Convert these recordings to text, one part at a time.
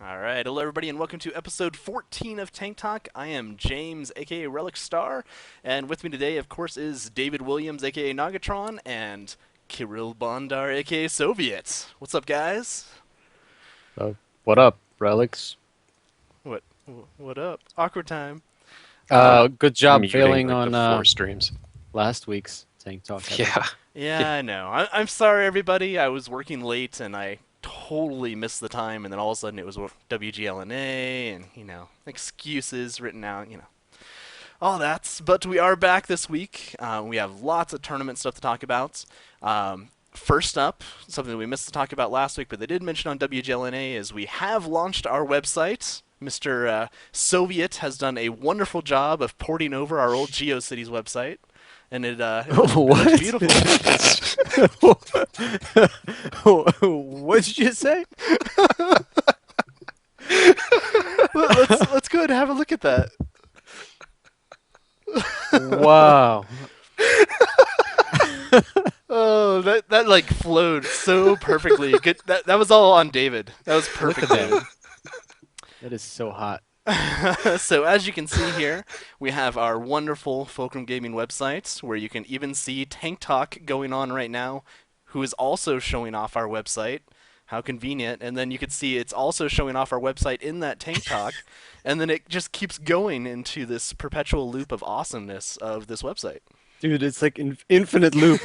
All right, hello everybody, and welcome to episode 14 of Tank Talk. I am James, aka Relic Star, and with me today, of course, is David Williams, aka Nagatron, and Kirill Bondar, aka Soviet. What's up, guys? Uh, what up, relics? What? What up? Awkward time. I'm Good job muting failing like the on four streams. last week's Tank Talk Yeah. episode. Yeah, I know. I'm sorry, everybody. I was working late, and I totally missed the time, and then all of a sudden it was WGLNA, and excuses written out. All that. But we are back this week. We have lots of tournament stuff to talk about. First up, something that we missed to talk about last week, but they did mention on WGLNA, is we have launched our website. Mr. Soviet has done a wonderful job of porting over our old GeoCities website, and it looks What? beautiful. What did you say? Let's go ahead and have a look at that. Wow. Oh, that like flowed so perfectly. Good. That was all on David. That was Look at perfect, David. that. That is so hot. So as you can see here, we have our wonderful Fulcrum Gaming website, where you can even see Tank Talk going on right now, who is also showing off our website. How convenient. And then you can see it's also showing off our website in that Tank Talk, and then it just keeps going into this perpetual loop of awesomeness of this website. Dude, it's like infinite loop.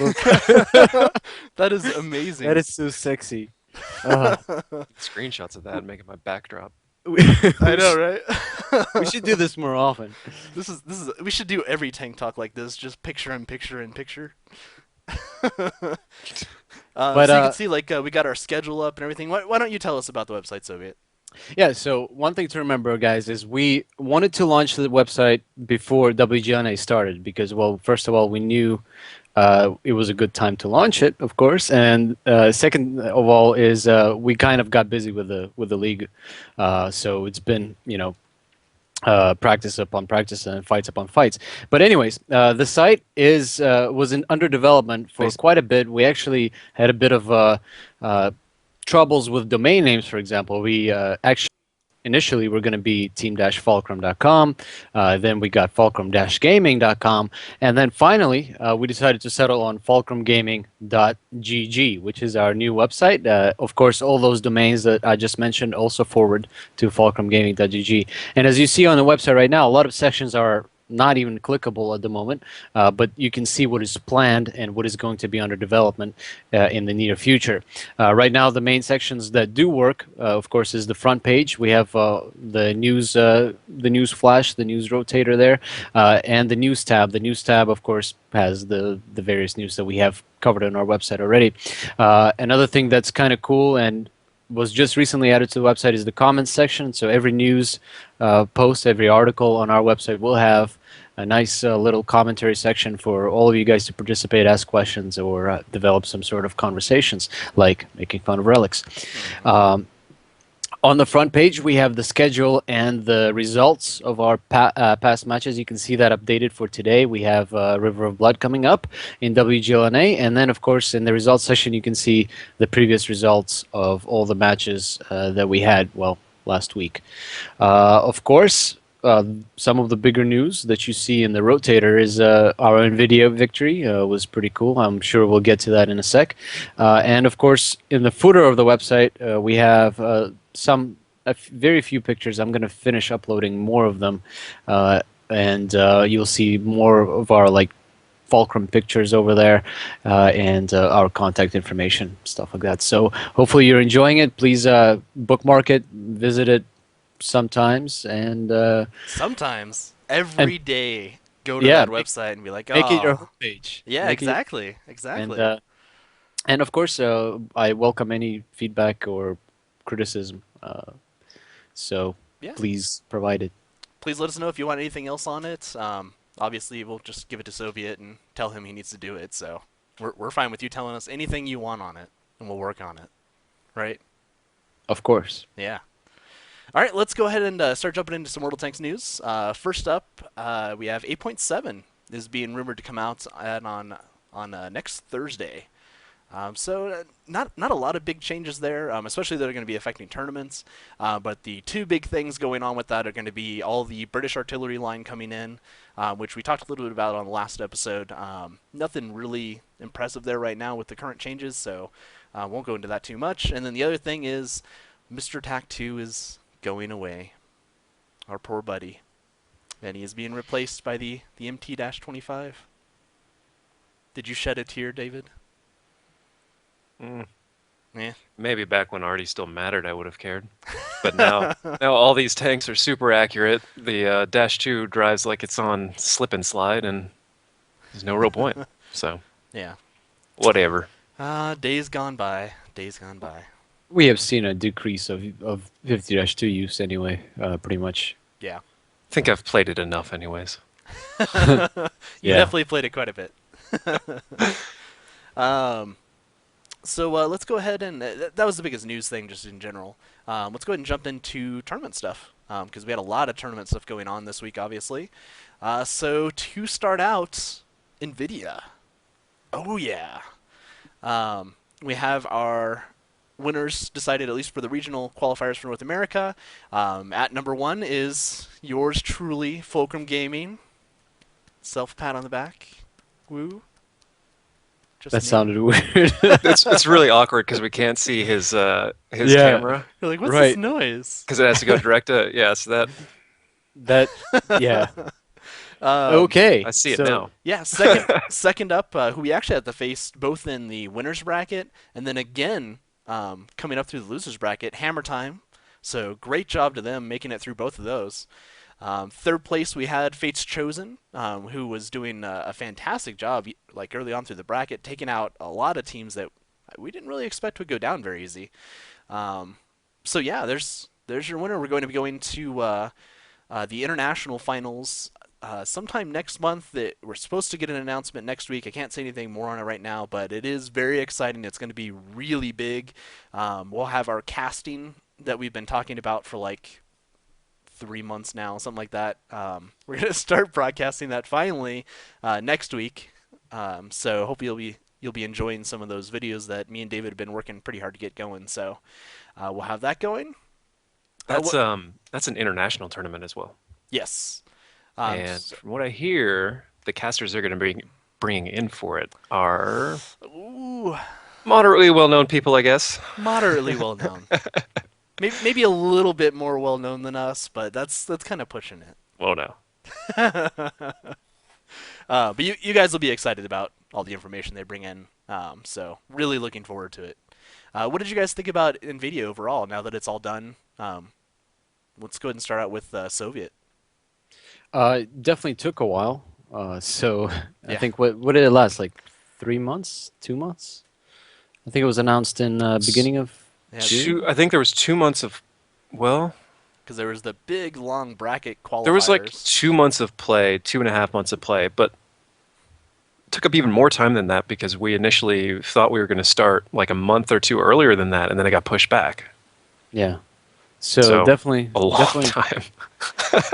That is amazing. That is so sexy. Uh, Screenshots of that and make it my backdrop. we, I know, right? we should do this more often. This is we should do every Tank Talk like this, just picture in picture in picture. But So you can see we got our schedule up and everything. Why don't you tell us about the website, Soviet? Yeah, so one thing to remember, guys, is we wanted to launch the website before WGNA started because, well, first of all, we knew it was a good time to launch it, of course, and second of all is we kind of got busy with the league, so it's been practice upon practice and fights upon fights. But anyways, the site is was in under development for quite a bit. We actually had a bit of uh, troubles with domain names, for example. We actually initially were going to be team-fulcrum.com, then we got fulcrum-gaming.com, and then finally we decided to settle on fulcrumgaming.gg, which is our new website. Of course, all those domains that I just mentioned also forward to fulcrumgaming.gg. And as you see on the website right now, a lot of sections are not even clickable at the moment, but you can see what is planned and what is going to be under development in the near future. Right now, the main sections that do work, of course, is the front page. We have the news flash, the news rotator there, and the news tab. The news tab, of course, has the various news that we have covered on our website already. Another thing that's kind of cool and was just recently added to the website is the comments section. So every news post, every article on our website will have a nice little commentary section for all of you guys to participate, ask questions, or develop some sort of conversations, like making fun of relics. Um, on the front page, we have the schedule and the results of our past matches. You can see that updated for today. We have River of Blood coming up in WGLNA. And then, of course, in the results section, you can see the previous results of all the matches that we had, well, last week. Of course, some of the bigger news that you see in the rotator is our NVIDIA victory was pretty cool. I'm sure we'll get to that in a sec. And of course, in the footer of the website, we have very few pictures. I'm going to finish uploading more of them, and you'll see more of our Fulcrum pictures over there, and our contact information, stuff like that. So hopefully you're enjoying it. Please bookmark it, visit it sometimes, and Sometimes every day, go to yeah, that website and be like, make it your oh, homepage. yeah, Make it your, exactly, and exactly. of course, I welcome any feedback or criticism. So Yeah. please provide it. Please let us know if you want anything else on it. Obviously, we'll just give it to Soviet and tell him he needs to do it. So we're fine with you telling us anything you want on it, and we'll work on it. Right? Of course. Yeah. All right, let's go ahead and start jumping into some World of Tanks news. First up, we have 8.7 is being rumored to come out on next Thursday. So not a lot of big changes there, especially that are going to be affecting tournaments. But the two big things going on with that are going to be all the British artillery line coming in, which we talked a little bit about on the last episode. Nothing really impressive there right now with the current changes, so won't go into that too much. And then the other thing is Mr. Tac 2 is going away. Our poor buddy. And he is being replaced by the MT-25. Did you shed a tear, David? Mm, Yeah. maybe back when Artie still mattered, I would have cared. But now, now all these tanks are super accurate. The Dash 2 drives like it's on slip and slide, and there's no real point. So, Yeah. whatever. Days gone by. Days gone by. We have seen a decrease of 50-2 use anyway, pretty much. Yeah. I think I've played it enough, anyways. You Yeah. definitely played it quite a bit. So let's go ahead and that was the biggest news thing just in general. Let's go ahead and jump into tournament stuff because we had a lot of tournament stuff going on this week, obviously. So to start out, NVIDIA. Oh yeah. We have our winners decided, at least for the regional qualifiers for North America. At number 1 is yours truly, Fulcrum Gaming. Self pat on the back. Woo. Just That me. sounded weird. It's really awkward because we can't see his Yeah. camera You're like, what's this Right. noise? because it has to go direct to so that That, yeah. Um, Okay. I see it so- now. Yeah, second up, who we actually had to face both in the winners bracket and then again coming up through the losers bracket, Hammer Time. So great job to them making it through both of those. Third place we had Fates Chosen, who was doing a fantastic job, like early on through the bracket, taking out a lot of teams that we didn't really expect would go down very easy. So yeah, there's your winner. We're going to be going to the international finals sometime next month. We're supposed to get an announcement next week. I can't say anything more on it right now, but it is very exciting. It's going to be really big. We'll have our casting that we've been talking about for like 3 months now, something like that. We're going to start broadcasting that finally next week. So hope you'll be enjoying some of those videos that me and David have been working pretty hard to get going. So we'll have that going. That's an international tournament as well. Yes. And from what I hear, the casters they're going to be bringing in for it are Ooh, moderately well-known people, I guess. moderately well known. Maybe a little bit more well known than us, but that's kind of pushing it. Well, no. But you guys will be excited about all the information they bring in. So really looking forward to it. What did you guys think about NVIDIA overall now that it's all done? Let's go ahead and start out with Soviet. Definitely took a while. So I Yeah. think what did it last? Like 3 months, 2 months? I think it was announced in beginning of Yeah, June. I think there was 2 months of, well, because there was the big long bracket qualifiers. there was like 2 months of play, 2.5 months of play, but it took up even more time than that because we initially thought we were going to start like a month or two earlier than that, and then it got pushed back. Yeah. So, So, definitely, A long definitely, time.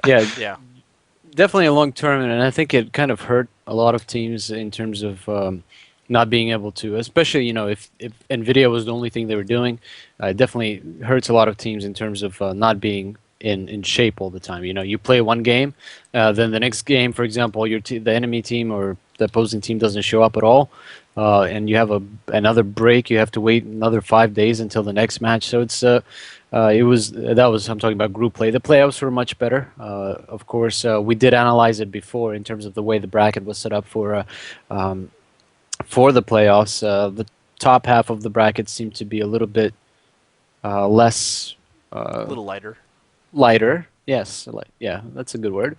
yeah, Yeah. definitely a long tournament, and I think it kind of hurt a lot of teams in terms of not being able to, especially if Nvidia was the only thing they were doing, it definitely hurts a lot of teams in terms of not being in shape all the time. You play one game, then the next game, for example, the enemy team or the opposing team doesn't show up at all, and you have another break. You have to wait another 5 days until the next match. So I'm talking about group play. The playoffs were much better. Of course, we did analyze it before in terms of the way the bracket was set up for the playoffs. The top half of the bracket seemed to be a little bit less A little lighter. lighter. Yes, yeah, that's a good word.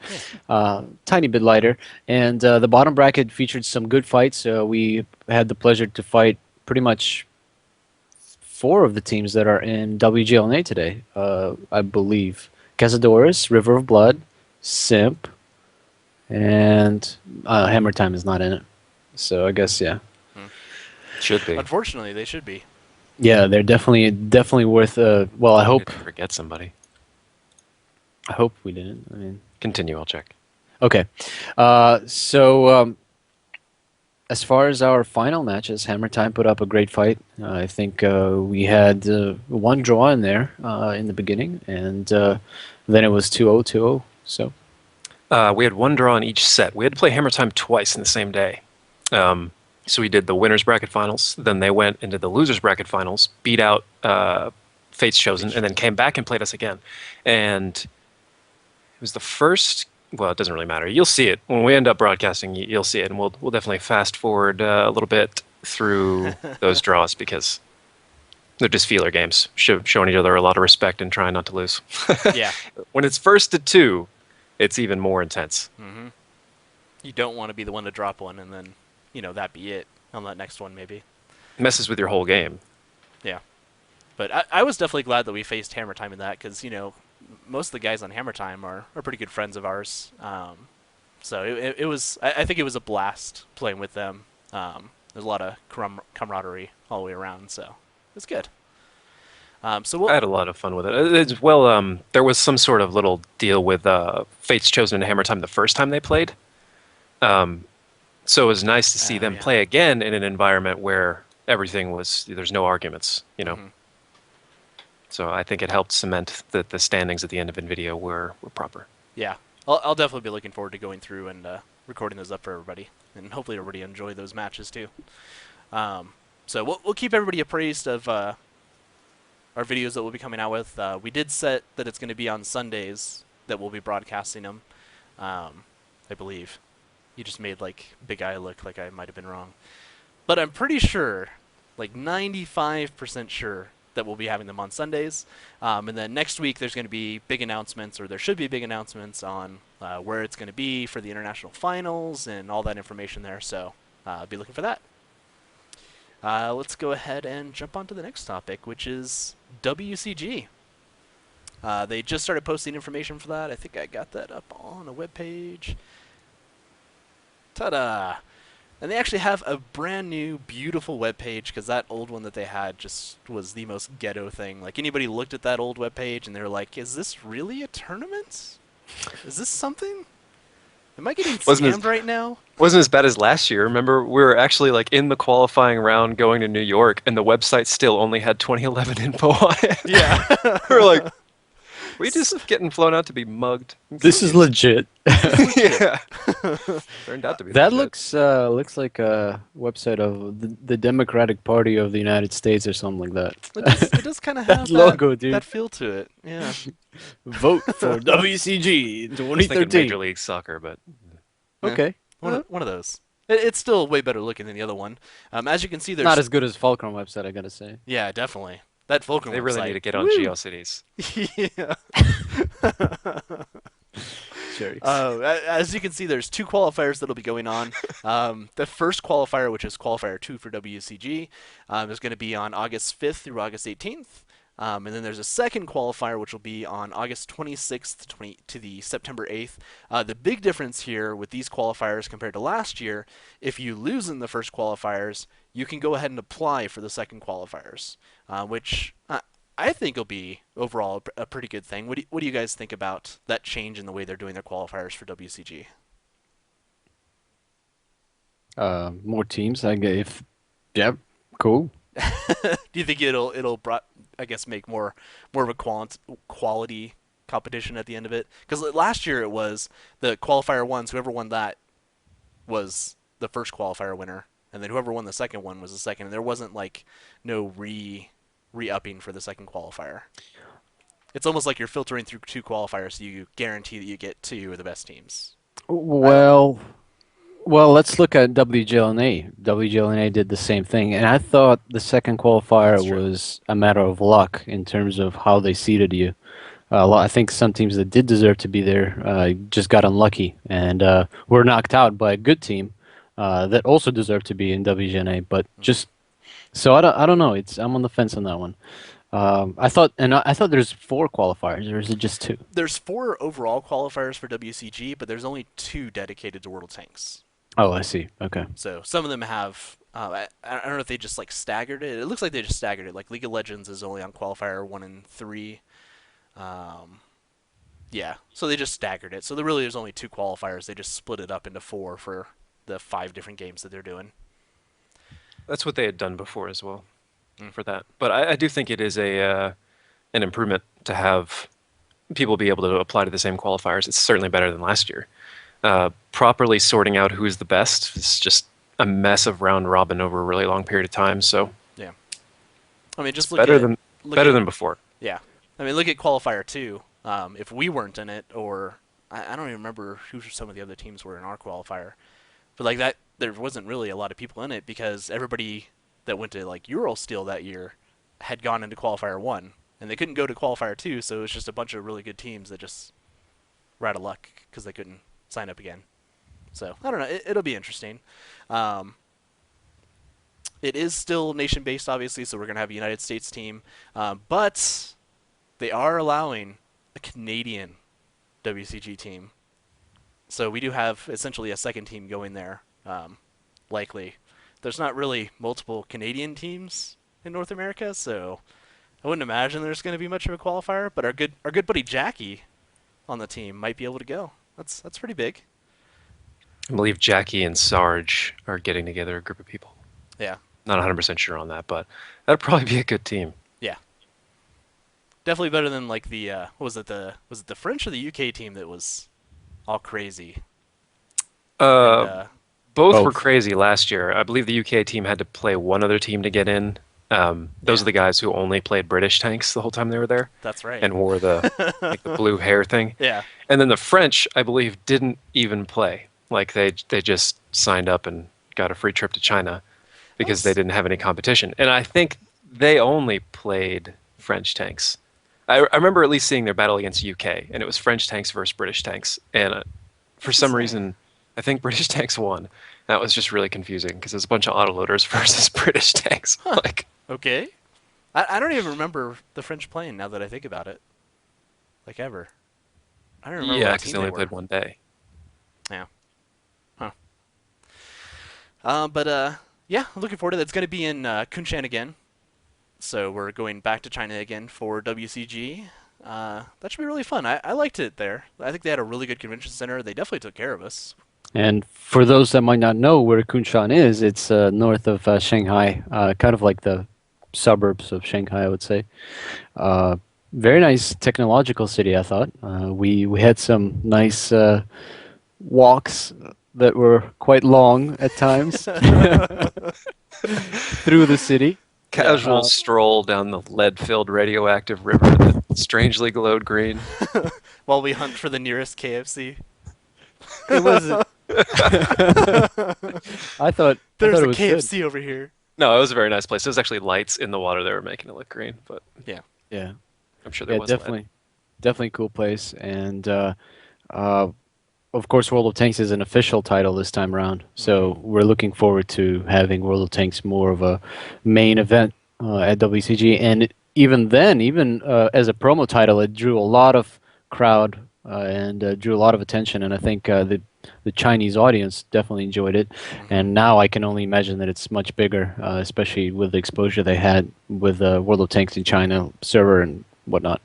Tiny bit lighter. And the bottom bracket featured some good fights. We had the pleasure to fight pretty much 4 of the teams that are in WGLNA today, I believe. Cazadores, River of Blood, Simp, and Hammer Time is not in it. So I guess, yeah. Should be. Unfortunately, they should be. Yeah, they're definitely worth. Well, I hope Forget somebody. we didn't. I mean, Continue. I'll check. okay. So As far as our final matches, Hammer Time put up a great fight. I think we had one draw in there in the beginning, and then it was 2-0, 2-0. So We had one draw in each set. We had to play Hammer Time twice in the same day. So we did the winners bracket finals. Then they went into the losers bracket finals, beat out Fate's Chosen, and then came back and played us again. And it was the first. Well, it doesn't really matter. You'll see it when we end up broadcasting. You'll see it, and we'll definitely fast forward a little bit through those draws because they're just feeler games, showing each other a lot of respect and trying not to lose. Yeah. When it's first to two, it's even more intense. You don't want to be the one to drop one and then, that be it on that next one maybe. Messes with your whole game. Yeah. But I was definitely glad that we faced Hammer Time in that because, most of the guys on Hammer Time are pretty good friends of ours. So it was, I think it was a blast playing with them. There's a lot of camaraderie all the way around, so it's good. So I had a lot of fun with it. There was some sort of little deal with Fate's Chosen and Hammer Time the first time they played. So it was nice to see them yeah. play again in an environment where there's no arguments, So I think it helped cement that the standings at the end of NVIDIA were proper. Yeah, I'll definitely be looking forward to going through and recording those up for everybody, and hopefully everybody enjoy those matches too. So we'll keep everybody appraised of our videos that we'll be coming out with. We did set that it's going to be on Sundays that we'll be broadcasting them. I believe. You just made like Big Eye look like I might have been wrong, but I'm pretty sure, like 95% sure, that we'll be having them on Sundays. And then next week there's going to be big announcements, or there should be big announcements on where it's going to be for the international finals and all that information there. So be looking for that. Let's go ahead and jump on to the next topic, which is WCG. They just started posting information for that. I think I got that up on a webpage. Ta-da! And they actually have a brand new, beautiful webpage because that old one that they had just was the most ghetto thing. Like, anybody looked at that old webpage and they were like, is this really a tournament? Is this something? Am I getting scammed right now? Wasn't as bad as last year. Remember, we were actually like in the qualifying round going to New York, and the website still only had 2011 info on it. Yeah. We were like, we just getting flown out to be mugged. this is legit. Yeah. Turned out to be That legit. looks like a website of the Democratic Party of the United States or something like that. It does kind of have That logo, dude. that feel to it. Yeah. Vote for WCG in I was thinking 2013. Major League Soccer, but Okay. One of those. It's still way better looking than the other one. As you can see, there's Not as good as Fulcrum website, I gotta say. yeah, definitely. That Fulcrum they really website. need to get on Woo! GeoCities. Yeah. Sure. As you can see, there's two qualifiers that'll be going on. The first qualifier, which is qualifier 2 for WCG, is going to be on August 5th through August 18th. And then there's a second qualifier, which will be on August 26th to the September 8th. The big difference here with these qualifiers compared to last year, if you lose in the first qualifiers, you can go ahead and apply for the second qualifiers, which I think will be overall a pretty good thing. What do you guys think about that change in the way they're doing their qualifiers for WCG? More teams, I guess. Yeah, cool. Do you think it'll make more of a quality competition at the end of it? Because last year it was the qualifier ones, whoever won that was the first qualifier winner, and then whoever won the second one was the second. And there wasn't like no re-upping for the second qualifier. It's almost like you're filtering through two qualifiers, so you guarantee that you get two of the best teams. Well, let's look at WGLNA. WGLNA did the same thing, and I thought the second qualifier was a matter of luck in terms of how they seeded you. I think some teams that did deserve to be there just got unlucky and were knocked out by a good team that also deserved to be in WGNA. But just so I don't know. I'm on the fence on that one. I thought there's 4 qualifiers, or is it just 2? There's 4 overall qualifiers for WCG, but there's only 2 dedicated to World of Tanks. Oh, I see. Okay. So some of them have. I don't know if they just like staggered it. It looks like they just staggered it. Like League of Legends is only on qualifier 1 and 3. Yeah, so they just staggered it. So there's only 2 qualifiers. They just split it up into 4 for the 5 different games that they're doing. That's what they had done before as well Mm. for that. But I do think it is an improvement to have people be able to apply to the same qualifiers. It's certainly better than last year. Properly sorting out who's the best is just a mess of round robin over a really long period of time. So Yeah. I mean, just better than before. Yeah. I mean, look at qualifier 2. If we weren't in it, or I don't even remember who some of the other teams were in our qualifier, but like that, there wasn't really a lot of people in it because everybody that went to like Eurosteel that year had gone into qualifier 1, and they couldn't go to qualifier 2, so it was just a bunch of really good teams that just were out of luck because they couldn't sign up again. So I don't know. It'll be interesting. It is still nation-based, obviously, so we're going to have a United States team. But they are allowing a Canadian WCG team. So we do have essentially a second team going there, likely. There's not really multiple Canadian teams in North America, so I wouldn't imagine there's going to be much of a qualifier. But our good buddy Jackie on the team might be able to go. That's pretty big. I believe Jackie and Sarge are getting together a group of people. Yeah. Not 100% sure on that, but that'd probably be a good team. Yeah. Definitely better than like the was it the French or the UK team that was all crazy? And, Both were Both. crazy last year. I believe the UK team had to play one other team to get in. Those Yeah. are the guys who only played British tanks the whole time they were there that's right. and wore the like the blue hair thing. Yeah. And then the French, I believe, didn't even play. Like they just signed up and got a free trip to China because they didn't have any competition. And I think they only played French tanks. I remember at least seeing their battle against UK, and it was French tanks versus British tanks. And for some reason, I think British tanks won. That was just really confusing because it was a bunch of autoloaders versus British tanks. Like, Okay. I don't even remember the French playing now that I think about it. Like ever. I don't remember yeah, what because team they they only played were. one day. Yeah. Huh. Yeah, I'm looking forward to that. It's going to be in Kunshan again. So we're going back to China again for WCG. That should be really fun. I liked it there. I think they had a really good convention center. They definitely took care of us. And for those that might not know where Kunshan is, it's north of Shanghai, kind of like the suburbs of Shanghai, I would say. Very nice technological city, I thought. We had some nice walks that were quite long at times through the city. Casual stroll down the lead-filled radioactive river that strangely glowed green. While we hunt for the nearest KFC. It wasn't. I thought There's it a was good. KFC over here. No, it was a very nice place. There was actually lights in the water that were making it look green, but Yeah. Yeah, I'm sure there yeah, was lead. definitely cool place. And of course, World of Tanks is an official title this time around, so we're looking forward to having World of Tanks more of a main event at WCG. And even then, as a promo title, it drew a lot of crowd and drew a lot of attention. And I think the Chinese audience definitely enjoyed it. And now I can only imagine that it's much bigger, especially with the exposure they had with World of Tanks in China server and whatnot.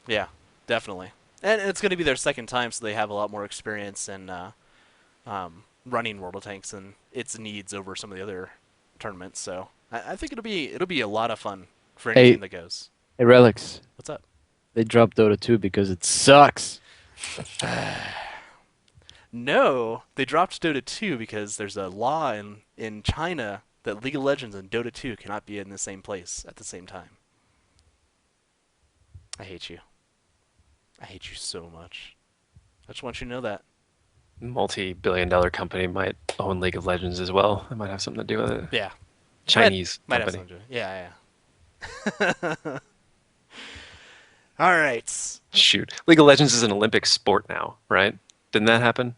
Yeah, definitely. And it's going to be their second time, so they have a lot more experience in running World of Tanks and its needs over some of the other tournaments. So I think it'll be a lot of fun for any Hey. team that goes. Hey, Relics, What's up? they dropped Dota 2 because it sucks. No, they dropped Dota 2 because there's a law in China that League of Legends and Dota 2 cannot be in the same place at the same time. I hate you. I hate you so much. I just want you to know that. Multi-billion-dollar company might own League of Legends as well. It might have something to do with it. Yeah. Chinese Might have company. something to do. Yeah, yeah. All right. Shoot, League of Legends is an Olympic sport now, right? Didn't that happen?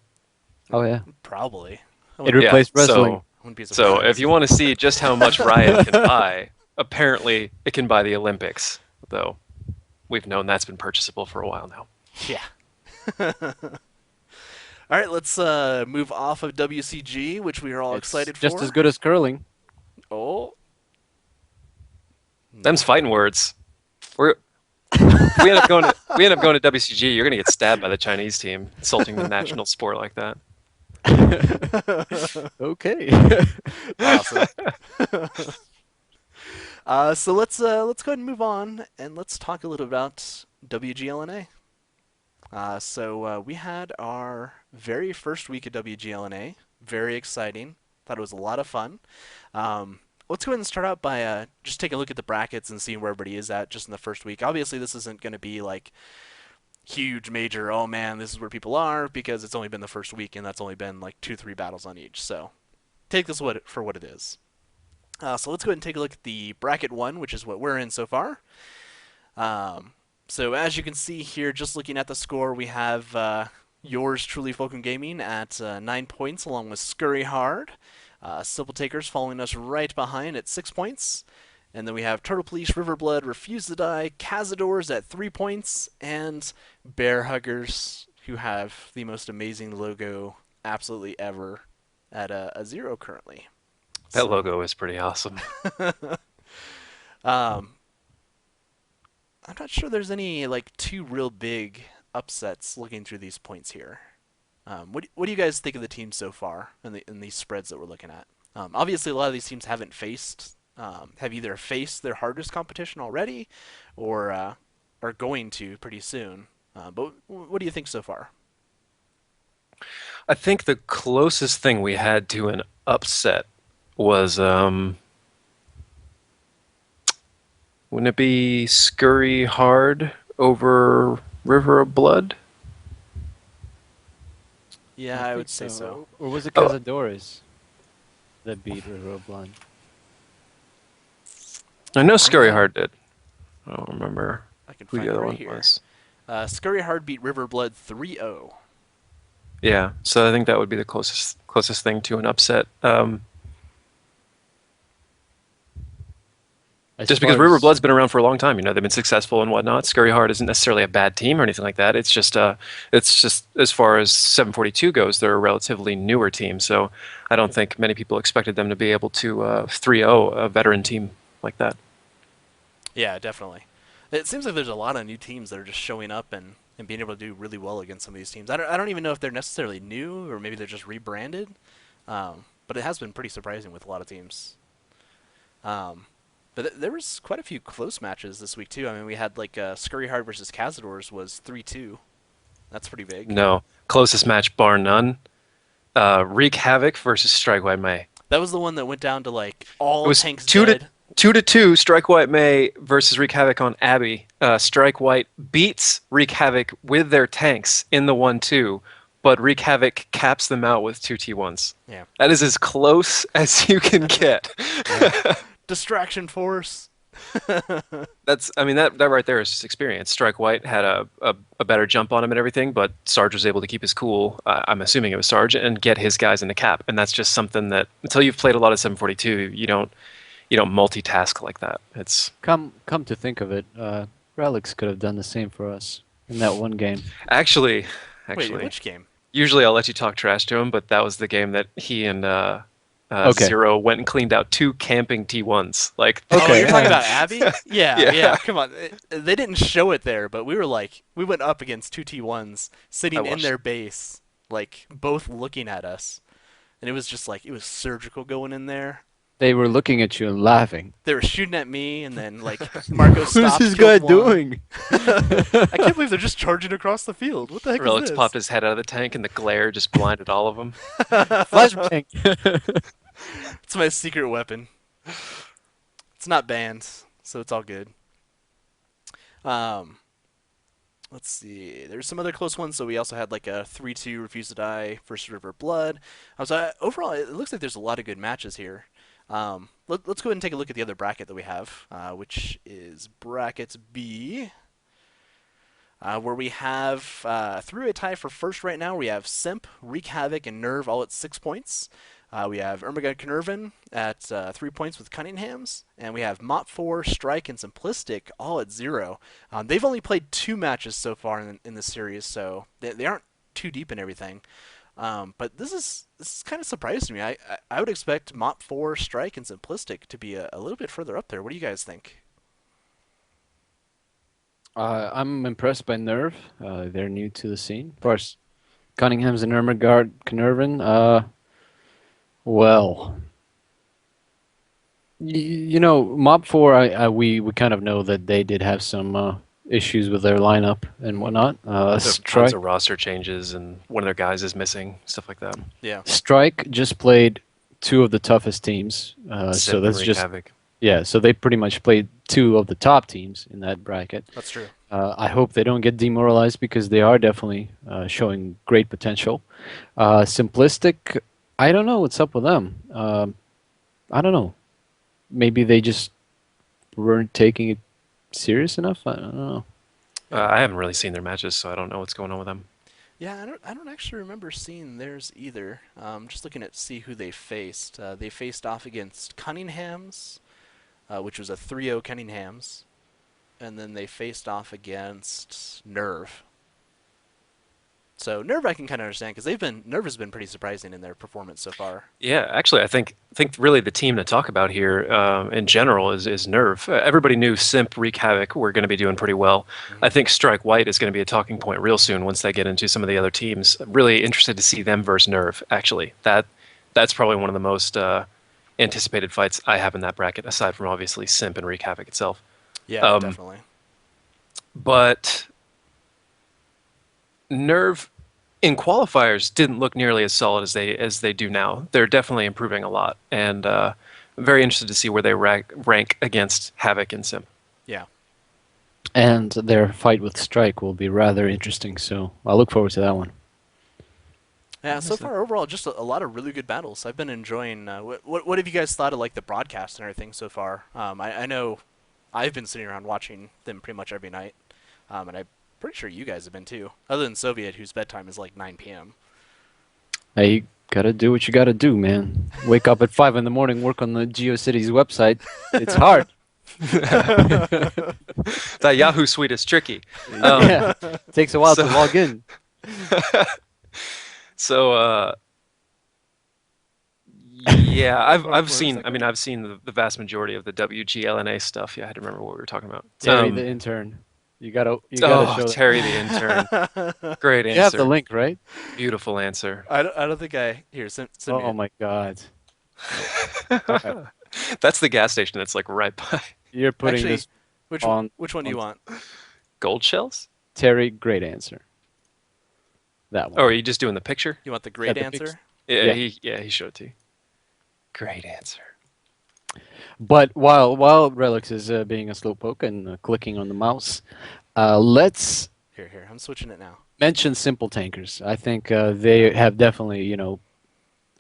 Oh yeah, Probably. I it wouldn't, replaced Yeah, wrestling. wouldn't be So surprised. if you want to see just how much Riot can buy, apparently it can buy the Olympics, though we've known that's been purchasable for a while now. Yeah. All right, let's move off of WCG, which we are all It's excited for. just as good as curling. Oh. Them's fighting words. We end up going to WCG. You're gonna get stabbed by the Chinese team insulting the national sport like that. Okay. Awesome. So let's go ahead and move on, and let's talk a little about WGLNA. So we had our very first week of WGLNA. Very exciting. Thought it was a lot of fun. Let's go ahead and start out by just taking a look at the brackets and seeing where everybody is at just in the first week. Obviously, this isn't going to be like huge, major, oh man, this is where people are, because it's only been the first week and that's only been like 2, 3 battles on each. So take this for what it is. So let's go ahead and take a look at the bracket one, which is what we're in so far. Um, so as you can see here, just looking at the score, we have yours truly, Fulcrum Gaming, at 9 points, along with Scurry Hard. Simple Takers following us right behind at 6 points. And then we have Turtle Police, Riverblood, Refuse to Die, Cazadors at 3 points, and Bear Huggers, who have the most amazing logo absolutely ever, at a 0 currently. That logo is pretty awesome. Um, I'm not sure there's any like two real big upsets looking through these points here. What do you guys think of the teams so far in these spreads that we're looking at? Obviously, a lot of these teams haven't faced have either faced their hardest competition already, or are going to pretty soon. But what do you think so far? I think the closest thing we had to an upset was wouldn't it be Scurry Hard over River of Blood? Yeah, I would say so. Or was it Oh. Cazadores that beat River of Blood? I know Scurry Hard did. I don't remember I can who find the it other right one here. was. Scurry Hard beat Riverblood 3-0. Yeah, so I think that would be the closest thing to an upset. As Just far because River as- Blood's been around for a long time, they've been successful and whatnot. Scurry Heart isn't necessarily a bad team or anything like that. It's just as far as 742 goes, they're a relatively newer team. So I don't think many people expected them to be able to 3-0 a veteran team like that. Yeah, definitely. It seems like there's a lot of new teams that are just showing up and being able to do really well against some of these teams. I don't even know if they're necessarily new or maybe they're just rebranded. But it has been pretty surprising with a lot of teams. But there was quite a few close matches this week too. I mean, we had like Scurry Hard versus Cazadors was 3-2. That's pretty big. No, closest match bar none. Wreak Havoc versus Strike White May. That was the one that went down to like all It was tanks 2 dead. to 2. Strike White May versus Wreak Havoc on Abbey. Strike White beats Wreak Havoc with their tanks in the 1-2, but Wreak Havoc caps them out with 2 T1s. Yeah. That is as close as you can get. Distraction Force. That right there is just experience. Strike White had a better jump on him and everything, but Sarge was able to keep his cool. I'm assuming it was Sarge, and get his guys in the cap. And that's just something that until you've played a lot of 742, you don't multitask like that. It's come to think of it, Relics could have done the same for us in that one game. actually. Wait, which game? Usually I'll let you talk trash to him, but that was the game that he and Okay. Zero went and cleaned out 2 camping T1s. Like, Oh, Okay. you're talking about Abby? Yeah, Yeah. yeah. Come on, they didn't show it there, but we went up against 2 T1s sitting in watched their base, like both looking at us, and it was just like it was surgical going in there. They were looking at you and laughing. They were shooting at me, and then like Marco stopped. What's this guy killed one. doing? I can't believe they're just charging across the field. What the heck Relics is this? popped his head out of the tank, and the glare just blinded all of them. Flashbang. It's my secret weapon. It's not banned, so it's all good. Let's see. There's some other close ones. So we also had like a 3-2 Refuse to Die versus River Blood. So overall, it looks like there's a lot of good matches here. Let's go ahead and take a look at the other bracket that we have, which is bracket B, where we have through a tie for first right now. We have Simp, Wreak Havoc, and Nerve all at 6 points. We have Ermagerd Canervan at 3 points with Cunningham's, and we have Mop4, Strike, and Simplistic all at 0. They've only played 2 matches so far in this series, so they aren't too deep in everything. But this is kind of surprising to me. I would expect Mop4, Strike, and Simplistic to be a little bit further up there. What do you guys think? I'm impressed by Nerve. They're new to the scene. Of course, Cunningham's and Ermengarde Canervan. Well, you know, Mob 4, we kind of know that they did have some issues with their lineup and whatnot. Tons Strike of roster changes, and one of their guys is missing, stuff like that. Yeah. Strike just played two of the toughest teams. So Sip and that's wreak just havoc. yeah. So they pretty much played two of the top teams in that bracket. That's true. I hope they don't get demoralized because they are definitely showing great potential. Simplistic, I don't know what's up with them. I don't know. Maybe they just weren't taking it serious enough. I don't know. I haven't really seen their matches, so I don't know what's going on with them. Yeah, I don't actually remember seeing theirs either. Just looking at see who they faced. They faced off against Cunningham's, which was a 3-0 Cunningham's, and then they faced off against Nerve. So Nerve I can kind of understand because Nerve has been pretty surprising in their performance so far. Yeah, actually, I think really the team to talk about here in general is Nerve. Everybody knew Simp, Wreak Havoc were going to be doing pretty well. I think Strike White is going to be a talking point real soon once they get into some of the other teams. I'm really interested to see them versus Nerve. Actually, that's probably one of the most anticipated fights I have in that bracket, aside from obviously Simp and Wreak Havoc itself. Yeah, definitely. But Nerve in qualifiers didn't look nearly as solid as they do now. They're definitely improving a lot, and I'm very interested to see where they rank against Havoc and Simp. Yeah. And their fight with Strike will be rather interesting. So I look forward to that one. Yeah, so far overall, just a lot of really good battles. I've been enjoying. What have you guys thought of like the broadcast and everything so far? I know I've been sitting around watching them pretty much every night, and I'm pretty sure you guys have been too. Other than Soviet, whose bedtime is like 9 p.m. Hey, you gotta do what you gotta do, man. Wake up at 5 in the morning, work on the GeoCities website. It's hard. That Yahoo suite is tricky. Yeah, takes a while to so- log in. So yeah, I've Where seen. was that I mean, going? I've seen the vast majority of the WGLNA stuff. Yeah, I had to remember what we were talking about. Terry the intern. You gotta show that. Terry the intern. Great answer. You have the link, right? Beautiful answer. I don't think here. Send me Oh it. my God. That's the gas station that's like right by You're putting Actually, this which on- which one do you want? Gold Shells. Terry, great answer. That one. Oh, are you just doing the picture? You want the great the picture. answer? Yeah, Yeah. he showed it to you. Great answer. But while Relix is being a slowpoke and clicking on the mouse, let's Here. I'm switching it now. mention Simple Tankers. I think they have definitely,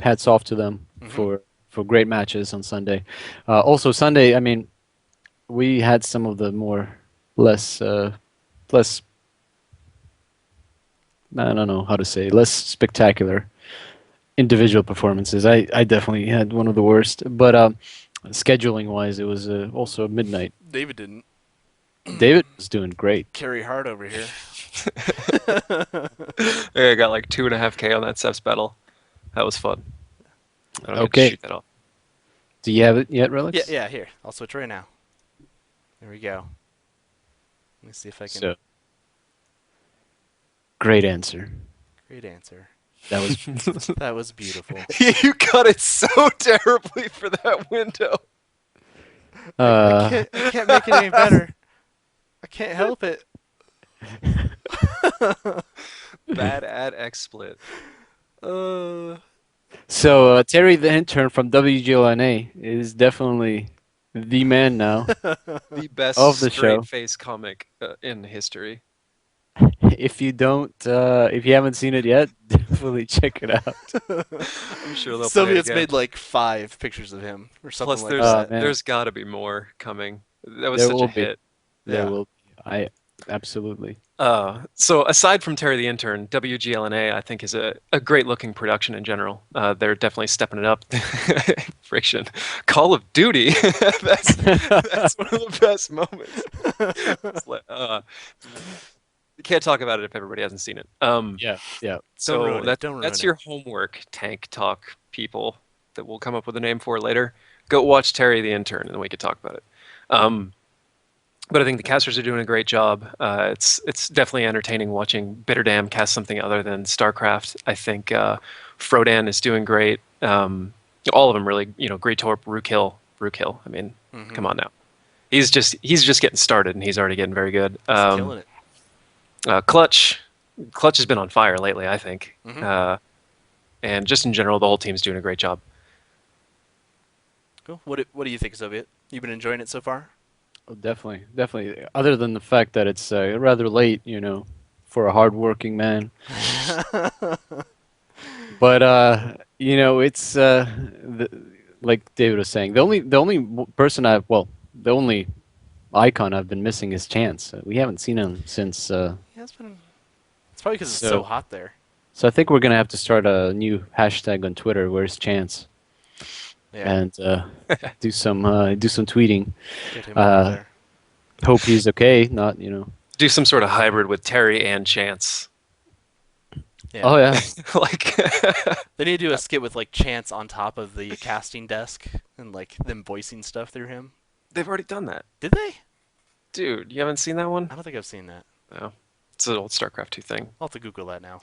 hats off to them for great matches on Sunday. Also Sunday, I mean, we had some of the less I don't know how to say, less spectacular individual performances. I definitely had one of the worst, but scheduling wise, it was also midnight. David didn't. David was doing great. Carry hard over here. Yeah, I got like 2.5K on that Cephs battle. That was fun. I don't get to Okay. shoot that off. Do you have it yet, Relix? Yeah. Here, I'll switch right now. There we go. Let me see if I can. So, great answer. Great answer. That was That was beautiful. You got it so terribly for that window. I can't make it any better. I can't help it. Bad ad X split. so Terry the intern from WGLNA is definitely the man now. The best Of the straight show. face comic in history. If you haven't seen it yet, definitely check it out. I'm sure they'll play it Soviet's again. made like 5 pictures of him or something Plus, like there's that. man. there's got to be more coming. That was There such a will be. hit. There Yeah. will. Absolutely. So aside from Terry the Intern, WGLNA I think is a great looking production in general. They're definitely stepping it up. Friction. Call of Duty. that's one of the best moments. It's like, you can't talk about it if everybody hasn't seen it. Yeah. Don't So ruin it, don't ruin that's it. your homework, Tank Talk people that we'll come up with a name for later. Go watch Terry the Intern and then we can talk about it. But I think the casters are doing a great job. It's definitely entertaining watching Bitterdam cast something other than StarCraft. I think Frodan is doing great. All of them really, Greytorp, Rookhill. I mean, come on now. He's just getting started and he's already getting very good. He's killing it. Clutch has been on fire lately, I think. Mhm. And just in general, the whole team's doing a great job. Cool. What do you think, Soviet? You've been enjoying it so far? Oh, definitely, definitely. Other than the fact that it's rather late, for a hardworking man. But it's like David was saying. The only icon I've been missing is Chance. We haven't seen him since. Yeah, it's been. It's probably because it's So- so hot there. So I think we're gonna have to start a new hashtag on Twitter. Where's Chance? Yeah. And do some tweeting. Get him uh, over there. Hope he's okay. Not Do some sort of hybrid with Terry and Chance. Yeah. Oh yeah. Like, They need to do a skit with like Chance on top of the casting desk and like them voicing stuff through him. they've already done that. Did they? Dude, you haven't seen that one? I don't think I've seen that. No. It's an old StarCraft 2 thing. I'll have to Google that now.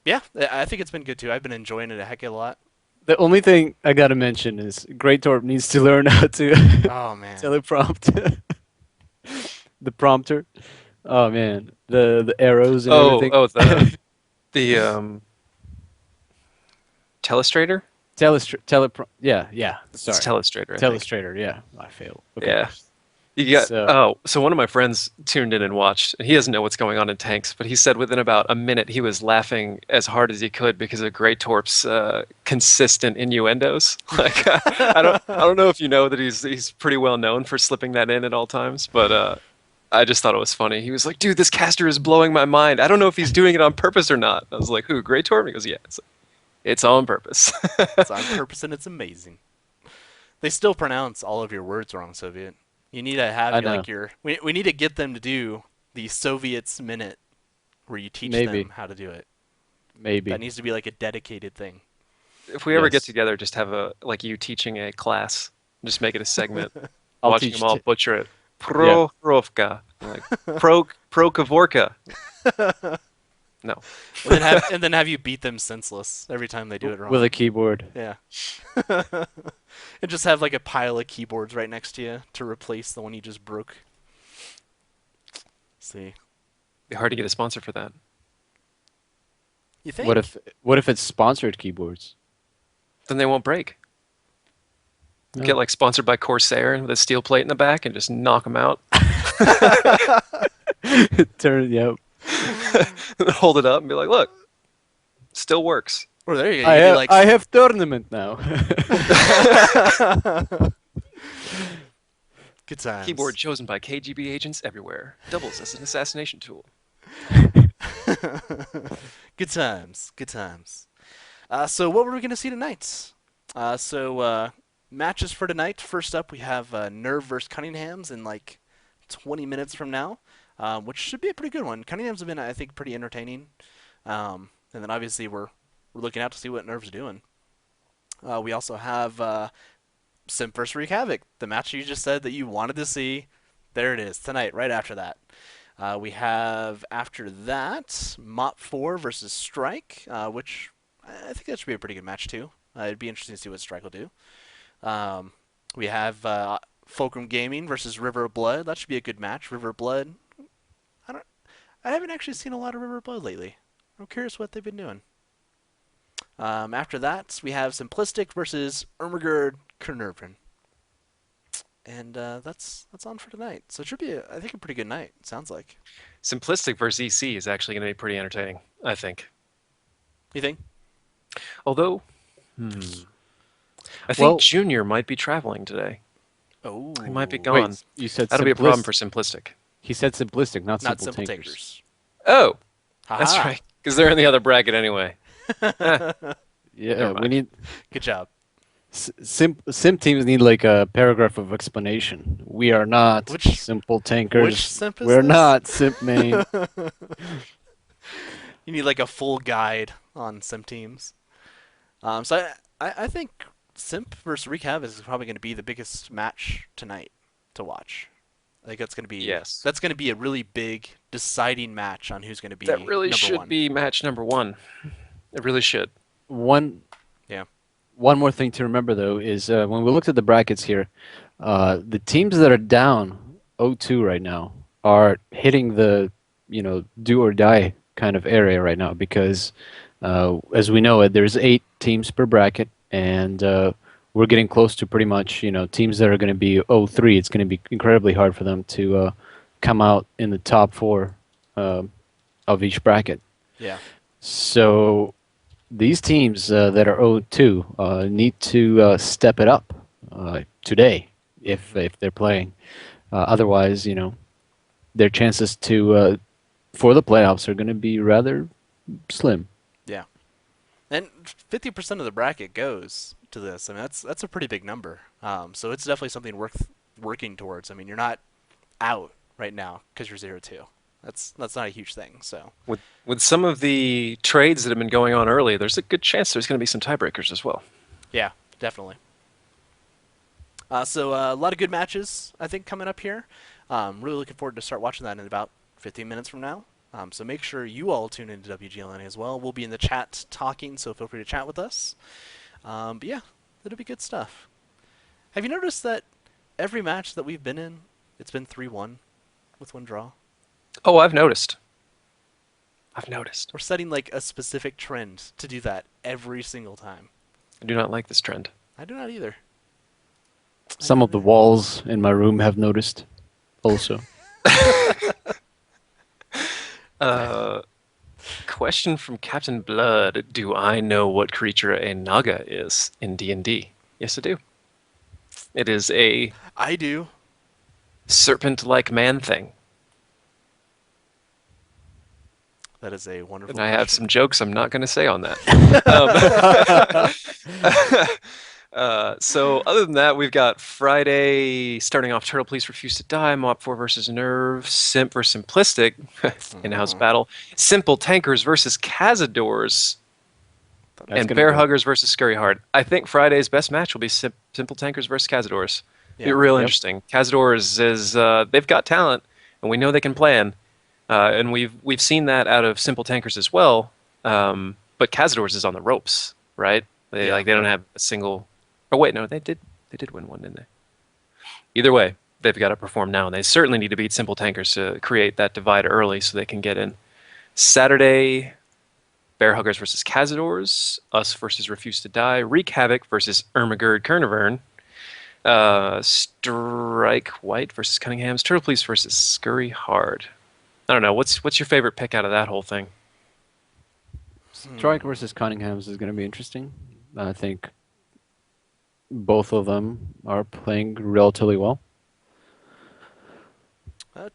Yeah, I think it's been good too. I've been enjoying it a heck of a lot. The only thing I gotta mention is Greytorp needs to learn how to Oh man. teleprompt the prompter. Oh man, the arrows and Oh, everything. the Telestrator? Yeah. Sorry, It's Telestrator, I think. Telestrator. Yeah, I failed. Okay. Yeah. You got So- so one of my friends tuned in and watched. And he doesn't know what's going on in tanks, but he said within about a minute he was laughing as hard as he could because of Greytorp's consistent innuendos. Like I don't know if you know that he's pretty well known for slipping that in at all times, but I just thought it was funny. He was like, "Dude, this caster is blowing my mind. I don't know if he's doing it on purpose or not." I was like, "Who? Greytorp?" He goes, "Yeah, it's on purpose." It's on purpose and it's amazing. They still pronounce all of your words wrong, Soviet. You need to have I like know. your. We need to get them to do the Soviets minute, where you teach Maybe. them how to do it. Maybe. That needs to be like a dedicated thing. If we ever get Yes. together, just have you teaching a class. Just make it a segment. I'll Watching teach them all t- butcher it. Prorovka. Like, pro Kavorka. No. And then have you beat them senseless every time they do it wrong. with a keyboard. Yeah. And just have like a pile of keyboards right next to you to replace the one you just broke. See. Be hard to get a sponsor for that. You think? What if it's sponsored keyboards? Then they won't break. No. Get like sponsored by Corsair with a steel plate in the back and just knock them out. Yep. Hold it up and be like, look, still works. Or there you go. You could be like, I have tournament now. good times. Keyboard chosen by KGB agents everywhere. Doubles as an assassination tool. Good times. Good times. So what were we going to see tonight? Matches for tonight. First up, we have Nerve versus Cunningham's in like 20 minutes from now, which should be a pretty good one. Cunningham's have been, I think, pretty entertaining. And then obviously we're looking out to see what Nerve's doing. We also have Simp vs. Wreak Havoc, the match you just said that you wanted to see. There it is, tonight, right after that. We have, after that, Mop 4 versus Strike, which I think that should be a pretty good match, too. It'd be interesting to see what Strike will do. We have Fulcrum Gaming versus River of Blood. That should be a good match. River of Blood. I haven't actually seen a lot of River of Blood lately. I'm curious what they've been doing. After that, we have Simplistic versus Ermagerd Kernerven. And that's on for tonight. So it should be, I think, a pretty good night. It sounds like. Simplistic versus EC is actually going to be pretty entertaining, I think. You think? Although, I think Well- Junior might be traveling today. Oh, He might be gone. Wait, you said That'll be a problem for Simplistic. He said simplistic, not Not simple simple tankers. takers. Oh, that's Haha. right. Because they're in the other bracket anyway. Yeah, Never we mind. need Good job. sim teams need like a paragraph of explanation. We are not Which- simple tankers. which simp is We're this? not simp main. You need like a full guide on sim teams. So I think Simp versus Wreak Havoc is probably going to be the biggest match tonight to watch. I think Yes. that's going to be a really big deciding match on who's going to That be really number should one. be match number one. It really should. One Yeah. one more thing to remember though is when we looked at the brackets here, the teams that are down 0-2 right now are hitting the do or die kind of area right now because as we know it, there's 8 teams per bracket and we're getting close to pretty much teams that are going to be 0-3. It's going to be incredibly hard for them to come out in the top 4 of each bracket. Yeah. So these teams that are 0-2 need to step it up today if they're playing. Otherwise, their chances to for the playoffs are going to be rather slim. Yeah. And 50% of the bracket goes to this. I mean, that's a pretty big number. So it's definitely something worth working towards. I mean, you're not out right now because you're 0-2. That's not a huge thing. So With some of the trades that have been going on early, there's a good chance there's going to be some tiebreakers as well. yeah, definitely. So a lot of good matches I think coming up here. Really looking forward to start watching that in about 15 minutes from now. So make sure you all tune into WGLNA as well. We'll be in the chat talking, so feel free to chat with us. But yeah, it'll be good stuff. Have you noticed that every match that we've been in, it's been 3-1 with one draw? Oh, I've noticed. We're setting like a specific trend to do that every single time. I do not like this trend. I do not either. Some of the walls in my room have noticed also. Question from Captain Blood. Do I know what creature a Naga is in D&D? Yes, I do. It is a I do. serpent-like man thing. That is a wonderful And I have question. some jokes I'm not going to say on that. So other than that, we've got Friday starting off Turtle Police Refuse to Die, Mob 4 versus Nerve, Simp versus Simplistic, in-house battle, Simple Tankers versus Cazadors, and gonna Bear be- Huggers versus Scurry Hard. I think Friday's best match will be Simple Tankers versus Cazadors. Yeah. Be real Yep. interesting. Cazadors is they've got talent, and we know they can plan. And we've seen that out of Simple Tankers as well. But Cazadors is on the ropes, right? They Yeah. they don't have a single. Oh wait, no, they did win one, didn't they? Either way, they've got to perform now, and they certainly need to beat Simple Tankers to create that divide early so they can get in. Saturday, Bear Huggers versus Cazadors, Us versus Refuse to Die, Wreak Havoc versus Ermagerd Kernavern, Strike White versus Cunningham's, Turtle Police versus Scurry Hard. I don't know. What's your favorite pick out of that whole thing? Strike versus Cunningham's is going to be interesting. I think both of them are playing relatively well.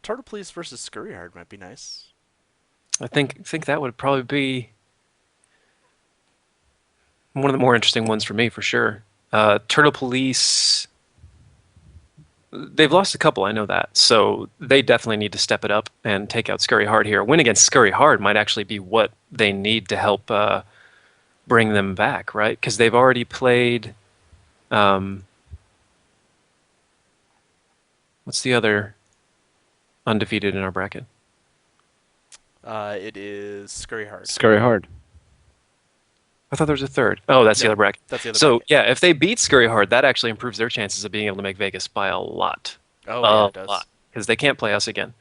Turtle Police versus Scurry Hard might be nice. I think that would probably be one of the more interesting ones for me, for sure. Turtle Police, they've lost a couple, I know that. So they definitely need to step it up and take out Scurry Hard here. A win against Scurry Hard might actually be what they need to help bring them back, right? Because they've already played. What's the other undefeated in our bracket? It is Scurry Hard. Scurry Hard. I thought there was a third. Oh, that's the No, other bracket. that's the other So, bracket. yeah, if they beat Scurry Hard, that actually improves their chances of being able to make Vegas by a lot. Oh, yeah, A it does. lot. Because they can't play us again.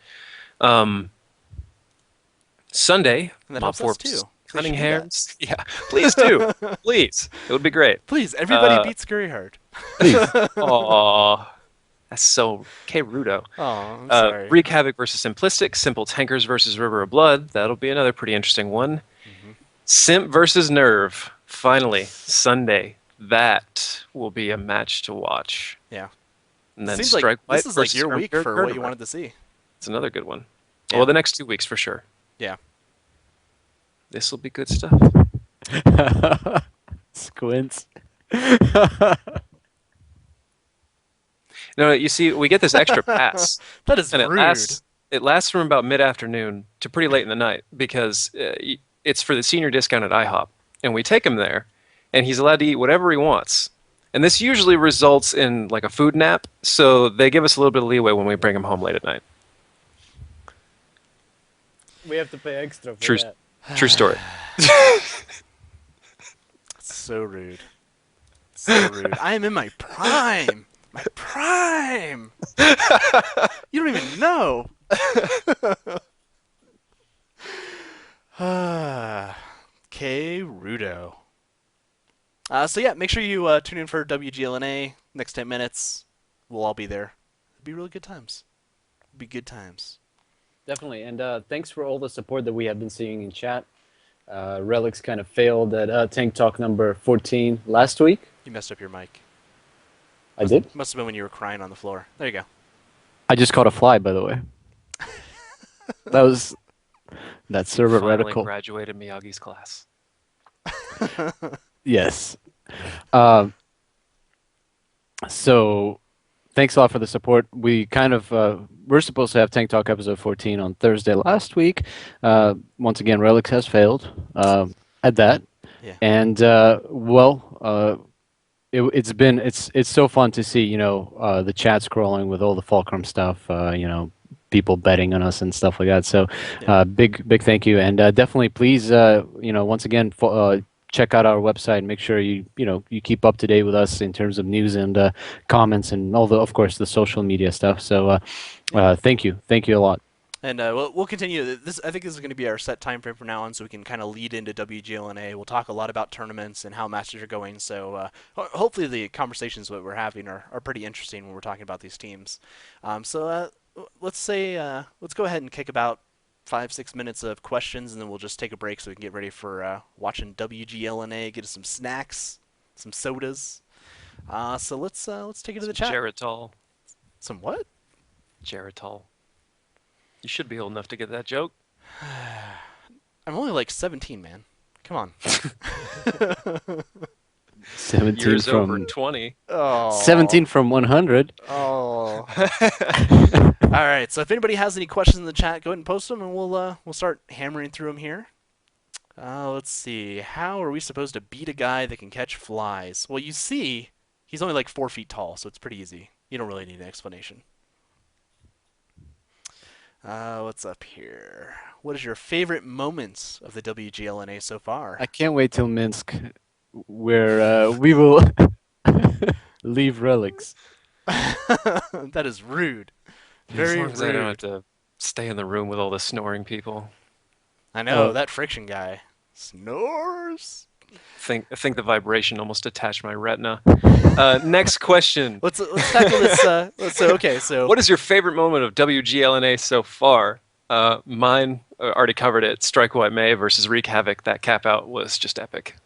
Sunday, And that Mob helps us 4 too. They should do Cunningham's. Yeah, please do. Please. It would be great. Please, everybody Uh, beat Scurry Hard. Please. Aw. That's so Rudo. Oh, I'm sorry. Wreak Havoc versus Simplistic, Simple Tankers versus River of Blood. That'll be another pretty interesting one. Mm-hmm. Simp versus Nerve. Finally, Sunday. That will be a match to watch. Yeah. And then Seems Strike like White this is like versus your week Ermagerd for what you Kernavern. wanted to see. It's another good one. Yeah. Well, the next 2 weeks for sure. Yeah. This will be good stuff. Squints. No, you see, we get this extra pass. That is And rude. it lasts from about mid-afternoon to pretty late in the night because it's for the senior discount at IHOP. And we take him there, and he's allowed to eat whatever he wants. And this usually results in like a food nap, so they give us a little bit of leeway when we bring them home late at night. We have to pay extra for True, that. true story. So rude. So rude. I am in my prime. My prime. You don't even know. K. Rudo. So yeah, make sure you tune in for WGLNA next 10 minutes. We'll all be there. It'll be really good times. It'll be good times. Definitely, and thanks for all the support that we have been seeing in chat. Relics kind of failed at Tank Talk number 14 last week. You messed up your mic. I did? Must have been when you were crying on the floor. There you go. I just caught a fly, by the way. That's server Finally reticle. graduated Miyagi's class. Yes. So, thanks a lot for the support. We kind of we're supposed to have Tank Talk episode 14 on Thursday last week. Once again, Relics has failed at that, Yeah. and it's so fun to see the chat scrolling with all the Fulcrum stuff. People betting on us and stuff like that. So Yeah. big thank you, and definitely please once again check out our website and make sure you keep up to date with us in terms of news and comments and all of course the social media stuff. So thank you a lot. And we'll continue. This I think this is going to be our set time frame from now on, so we can kind of lead into WGLNA. We'll talk a lot about tournaments and how matches are going. So hopefully the conversations that we're having are pretty interesting when we're talking about these teams. Let's go ahead and kick about 5-6 minutes of questions, and then we'll just take a break so we can get ready for watching WGLNA. Get us some snacks, some sodas. So let's take it to the chat. Geritol. Some what? Geritol. You should be old enough to get that joke. I'm only like 17, man. Come on. 17 Years from over 20. Oh. 17 from 100. Oh. All right. So if anybody has any questions in the chat, go ahead and post them, and we'll start hammering through them here. Let's see. How are we supposed to beat a guy that can catch flies? Well, you see, he's only like 4 feet tall, so it's pretty easy. You don't really need an explanation. What's up here? What is your favorite moments of the WGLNA so far? I can't wait till Minsk, where we will leave Relics. That is rude. Very as long as I don't have rude. to stay in the room with all the snoring people. I know, Oh. that friction guy. Snores. I think the vibration almost detached my retina. Next question. Let's tackle this. So What is your favorite moment of WGLNA so far? Mine already covered it. Strike White May versus Wreak Havoc. That cap out was just epic.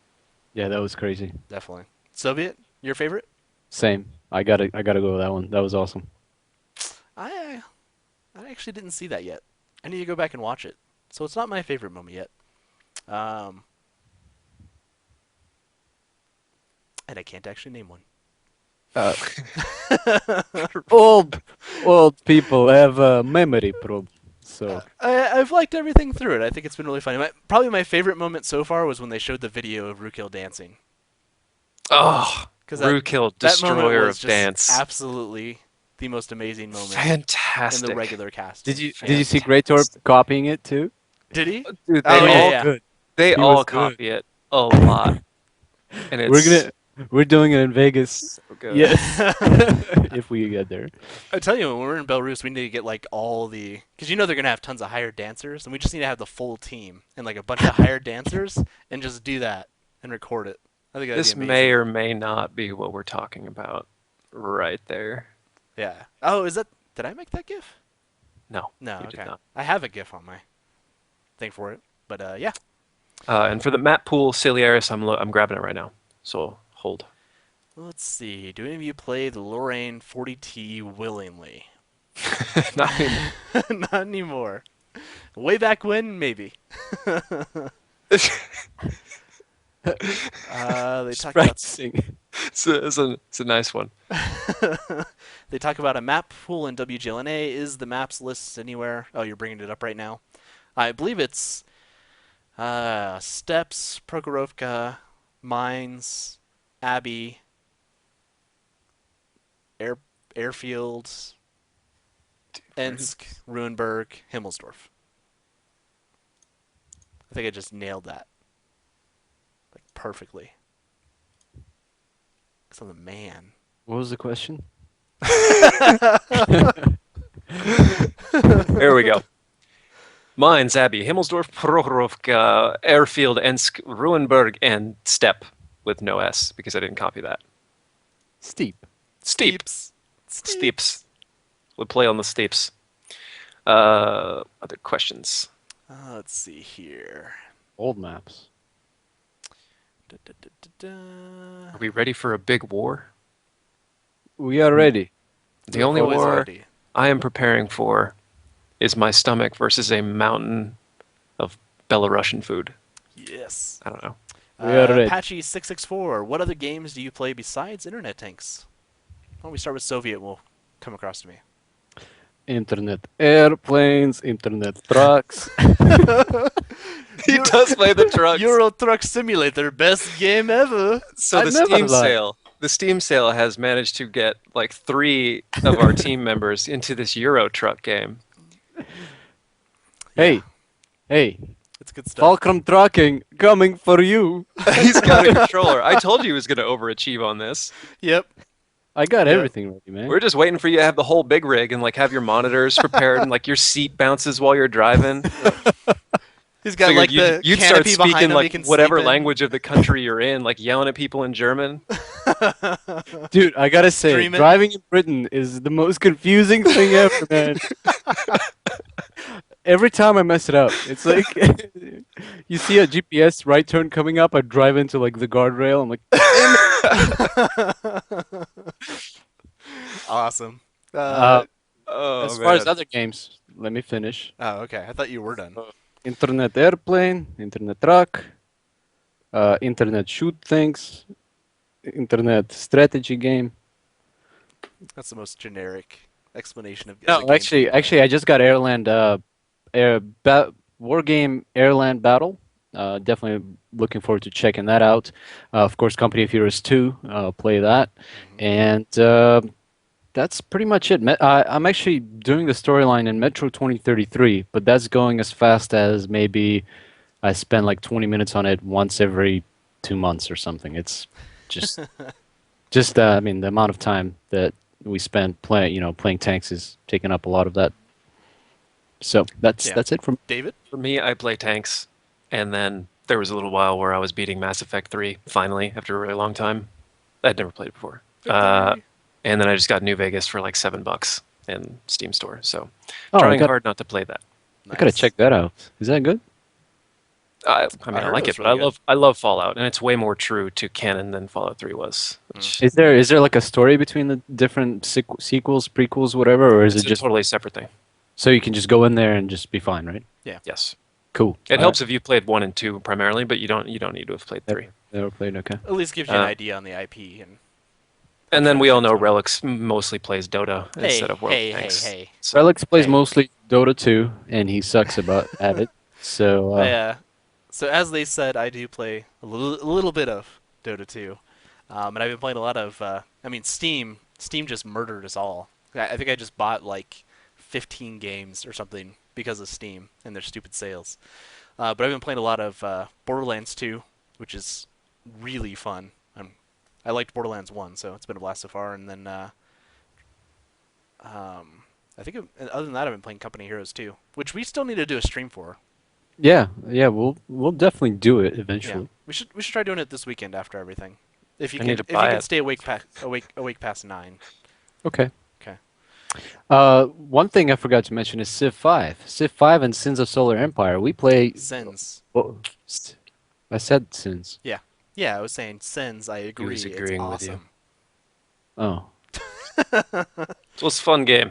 Yeah, that was crazy. Definitely. Soviet, your favorite? Same. I gotta go with that one. That was awesome. I actually didn't see that yet. I need to go back and watch it. So it's not my favorite moment yet. And I can't actually name one. Old people have a memory problem. So I've liked everything through it. I think it's been really funny. Probably my favorite moment so far was when they showed the video of Rookhill dancing. Oh, 'Cause Rookhill, that moment destroyer was of just dance. absolutely the most amazing moment in Fantastic. the regular cast. did you see Great Torp copying it too? Did he? Dude, Oh, they yeah, all, yeah. Good. they He all was good. copy it a lot. And it's We're doing it in Vegas. so good. Yes. If we get there. I tell you, when we're in Belarus, we need to get like all the, because they're gonna have tons of hired dancers, and we just need to have the full team and like a bunch of hired dancers, and just do that and record it. I think that'd This be amazing. may or may not be what we're talking about right there. Yeah. Oh, is that? Did I make that GIF? No, No. you Okay. did not. I have a GIF on my thing for it, but yeah. And for the map pool, Ciliaris, I'm grabbing it right now. So hold. Let's see. Do any of you play the Lorraine 40T willingly? Not anymore. Not anymore. Way back when, maybe. They talk about Practicing. It's a nice one. they talk about a map pool in WGLNA. Is the maps list anywhere? Oh, you're bringing it up right now. I believe it's Steps, Prokhorovka, Mines, Abbey, Air Airfield, Ensk, Ruenberg, Himmelsdorf. I think I just nailed that like perfectly. Cause I'm the man. What was the question? There we go. Mines, Abbey, Himmelsdorf, Prohorovka, Airfield, Ensk, Ruenberg, and Steppe with no S because I didn't copy that. Steep. Steep. Steeps. Steeps. Would play on the steeps. Other questions? Let's see here. Old maps. Da, da, da, da, da. Are we ready for a big war? We are ready. The only Always war ready. I am preparing for is my stomach versus a mountain of Belarusian food. Yes. I don't know. We are ready. Apache664, what other games do you play besides Internet Tanks? Why don't we start with Soviet? Will come across to me. Internet airplanes, internet trucks. He does play the trucks. Euro Truck Simulator, best game ever. So I've the never Steam lied. sale, the Steam sale has managed to get like 3 of our team members into this Euro Truck game. Hey, hey, It's good stuff. Fulcrum Trucking coming for you. He's got a controller. I told you he was going to overachieve on this. Yep. I got Yeah. everything ready, man. We're just waiting for you to have the whole big rig and like have your monitors prepared and like your seat bounces while you're driving. He's got Figured like the you'd start canopy behind speaking him he like can whatever sleep in. language of the country you're in, like yelling at people in German. Dude, I gotta say, Stream it. driving in Britain is the most confusing thing ever, man. Every time I mess it up, it's like you see a GPS right turn coming up, I drive into like the guardrail. I'm like, Awesome. Oh, as far as man. other games, let me finish. Oh, okay. I thought you were done. Internet airplane, internet truck, internet shoot things, internet strategy game. That's the most generic explanation of. No, actually, I just got War Game Airland Battle. Definitely looking forward to checking that out. Of course, Company of Heroes 2, play that, and that's pretty much it. I'm actually doing the storyline in Metro 2033, but that's going as fast as maybe I spend like 20 minutes on it once every 2 months or something. It's just, I mean, the amount of time that we spend playing tanks is taking up a lot of that. So that's it from. David. For me, I play tanks, and then there was a little while where I was beating Mass Effect 3 finally after a really long time. I'd never played it before. And then I just got New Vegas for like $7 in Steam Store. So Oh, trying hard not to play that. I gotta check that out. Is that good? I mean, I heard like it was it, but really good. I love Fallout, and it's way more true to canon than Fallout 3 was. Which Is there like a story between the different sequels, prequels, whatever, or is it's it a just totally separate thing. so you can just go in there and just be fine, right? Yes, Cool. it helps if you played 1 and 2 primarily, but you don't need to have played 3. Never played. Okay. At least gives you an Uh, idea on the IP and. And then we all know Relics mostly plays Dota Hey, instead of World hey, of hey, Tanks. hey. So, Relics plays Hey. mostly Dota 2, and he sucks at it. So So as they said, I do play a little bit of Dota 2, and I've been playing a lot of. I mean, Steam just murdered us all. I think I just bought like 15 games or something because of Steam and their stupid sales. But I've been playing a lot of Borderlands 2, which is really fun. I liked Borderlands 1, so it's been a blast so far. And then I think other than that, I've been playing Company Heroes 2, which we still need to do a stream for. yeah, we'll definitely do it eventually. Yeah, we should try doing it this weekend after everything. If you I can, need to if you buy can it. stay awake past 9. Okay. Okay. One thing I forgot to mention is Civ 5. Civ 5 and Sins of Solar Empire. We play. Sins. Oh, I said Sins. Yeah, I was saying Sins. I agree. was It's agreeing with you. awesome. Oh, it was a fun game.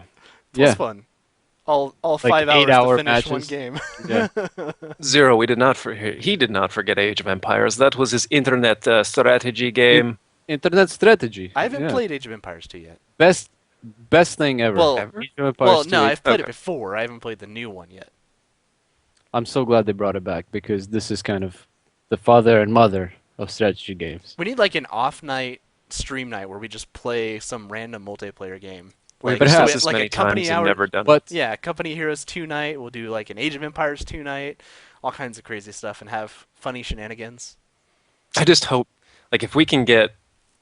It yeah. was fun. All Like 5 hours 8-hour to finish one matches. game. Yeah. Zero, he did not forget Age of Empires. That was his internet strategy game. Internet strategy. I haven't Yeah. played Age of Empires 2 yet. Best thing ever. Well, Ever? Age of Empires Well, 2. no, I've played it Okay. before. I haven't played the new one yet. I'm so glad they brought it back because this is kind of the father and mother of strategy games. We need like an off night stream night where we just play some random multiplayer game. We Like, better so have we- this like many a company times and hour. never done it. But Yeah, Company Heroes 2 night. We'll do like an Age of Empires 2 night, all kinds of crazy stuff, and have funny shenanigans. I just hope, like, if we can get,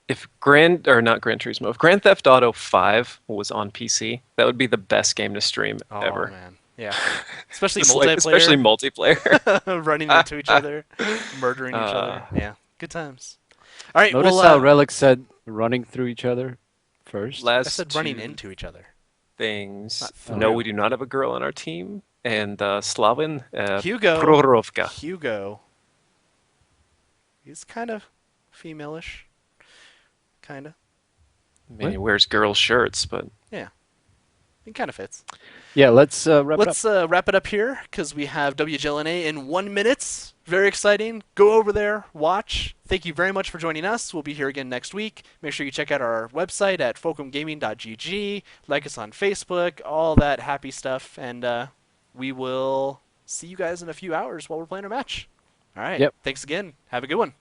if not Gran Turismo, if Grand Theft Auto 5 was on PC, that would be the best game to stream Oh ever. man, yeah, especially Just like- multiplayer, especially multiplayer. running into each other, murdering each other. Yeah, good times. All right, notice well, how Relic said running through each other first. I Last said running two into each other. things. Not through. No, we do not have a girl on our team. And Slavin Hugo. Prohorovka. Hugo. He's kind of female-ish. Kind of. I mean, he wears girl shirts, but He kind of fits. Yeah, let's wrap Let's wrap it up here because we have WGLNA in 1 minute. Very exciting. Go over there, watch. Thank you very much for joining us. We'll be here again next week. Make sure you check out our website at fulcrumgaming.gg. Like us on Facebook, all that happy stuff. And we will see you guys in a few hours while we're playing our match. All right. Yep. Thanks again. Have a good one.